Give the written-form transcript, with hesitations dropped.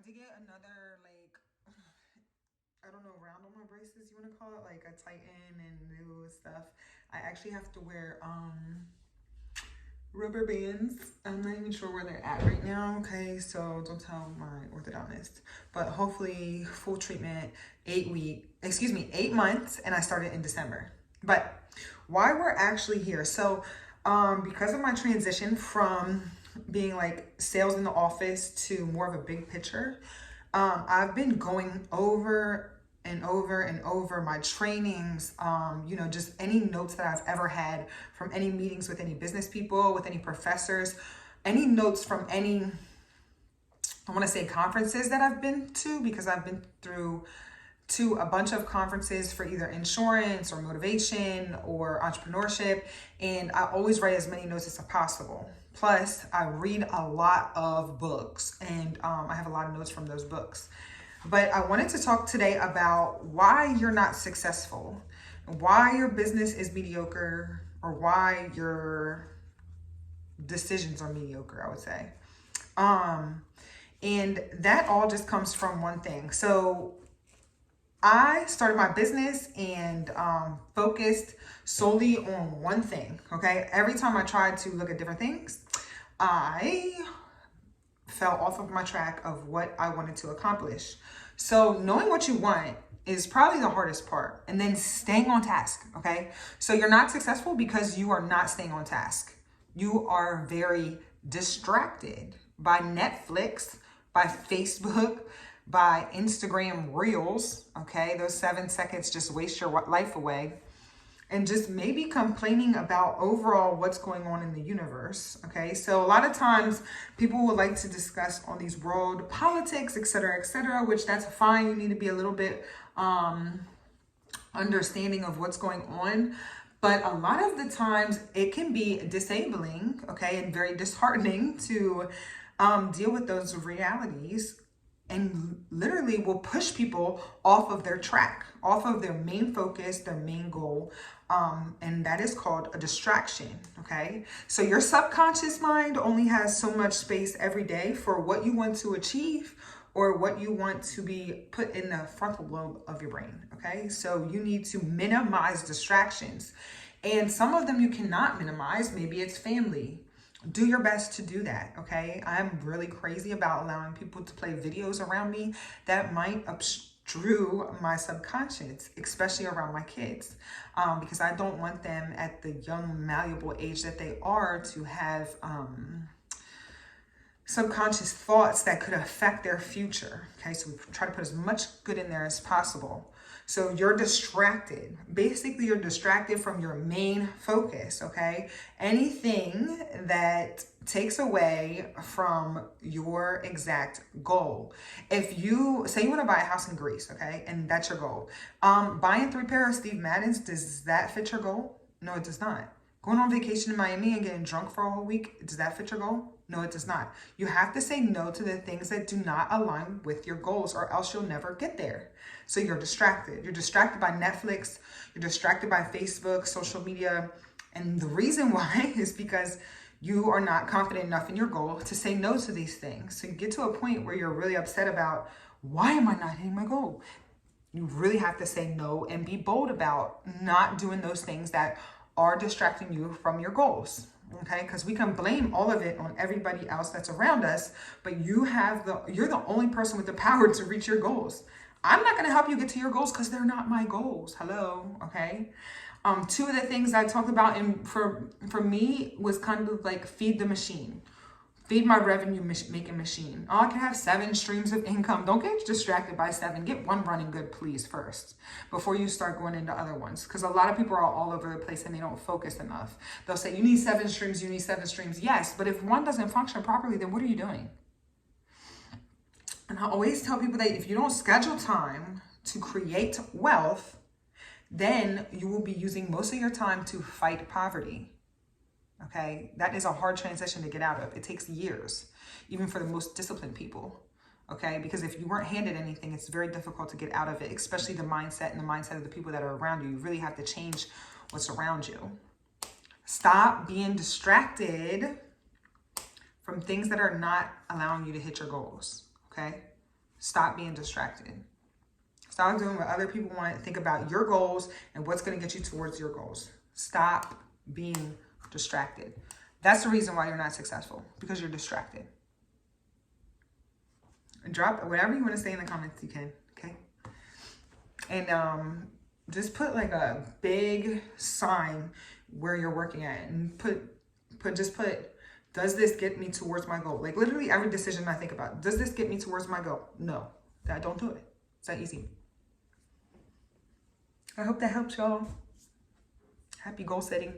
I did get another, like, I don't know, round on my braces, you want to call it, like a tighten and new stuff. I actually have to wear rubber bands. I'm not even sure where they're at right now. Okay, so don't tell my orthodontist. But hopefully, full treatment, 8 months, and I started in December. But why we're actually here? So, because of my transition from being like sales in the office to more of a big picture, I've been going over and over and over my trainings, just any notes that I've ever had from any meetings with any business people, with any professors, any notes from any, I want to say conferences that I've been to, because I've been through to a bunch of conferences for either insurance or motivation or entrepreneurship. And I always write as many notes as possible. Plus, I read a lot of books, and I have a lot of notes from those books. But I wanted to talk today about why you're not successful, why your business is mediocre, or why your decisions are mediocre, I would say. And that all just comes from one thing. So I started my business and focused solely on one thing. Okay. Every time I tried to look at different things, I fell off of my track of what I wanted to accomplish. So knowing what you want is probably the hardest part, and then staying on task. Okay. So you're not successful because you are not staying on task. You are very distracted by Netflix, by Facebook, by Instagram Reels. Okay. Those 7 seconds just waste your life away. And just maybe complaining about overall what's going on in the universe. Okay, so a lot of times people would like to discuss on these world politics, et cetera, which that's fine. You need to be a little bit understanding of what's going on. But a lot of the times it can be disabling, okay, and very disheartening to deal with those realities, and literally will push people off of their track, off of their main focus, their main goal. And that is called a distraction. Okay. So your subconscious mind only has so much space every day for what you want to achieve or what you want to be put in the frontal lobe of your brain. Okay. So you need to minimize distractions. And some of them you cannot minimize. Maybe it's family. Do your best to do that, okay? I'm really crazy about allowing people to play videos around me that might obstruct my subconscious, especially around my kids, because I don't want them at the young, malleable age that they are to have subconscious thoughts that could affect their future. Okay, so we try to put as much good in there as possible. So you're distracted. Basically, you're distracted from your main focus. Okay, anything that takes away from your exact goal. If you say you want to buy a house in Greece, okay, and that's your goal, buying 3 pairs of Steve Maddens, does that fit your goal? No, it does not. Going on vacation in Miami and getting drunk for a whole week, does that fit your goal? No, it does not. You have to say no to the things that do not align with your goals, or else you'll never get there. So you're distracted. You're distracted by Netflix. You're distracted by Facebook, social media. And the reason why is because you are not confident enough in your goal to say no to these things. So you get to a point where you're really upset about, why am I not hitting my goal? You really have to say no and be bold about not doing those things that are distracting you from your goals. Okay, because we can blame all of it on everybody else that's around us, but you're the only person with the power to reach your goals. I'm not going to help you get to your goals because they're not my goals. Hello. Okay. Two of the things I talked about for me was kind of like feed the machine. Feed my revenue making machine. Oh, I can have 7 streams of income. Don't get distracted by 7. Get one running good, please, first, before you start going into other ones. Because a lot of people are all over the place and they don't focus enough. They'll say, you need 7 streams, you need 7 streams. Yes, but if one doesn't function properly, then what are you doing? And I always tell people that if you don't schedule time to create wealth, then you will be using most of your time to fight poverty. Okay, that is a hard transition to get out of. It takes years, even for the most disciplined people. Okay, because if you weren't handed anything, it's very difficult to get out of it, especially the mindset and the mindset of the people that are around you. You really have to change what's around you. Stop being distracted from things that are not allowing you to hit your goals. Okay, Stop being distracted. Stop doing what other people want. Think about your goals and what's going to get you towards your goals. Stop being distracted. That's the reason why you're not successful, because you're distracted. Drop whatever you want to say in the comments, you can, okay? And just put like a big sign where you're working at, and just put, does this get me towards my goal? Like literally every decision I think about, does this get me towards my goal? No, don't do it. It's that easy. I hope that helps y'all. Happy goal setting.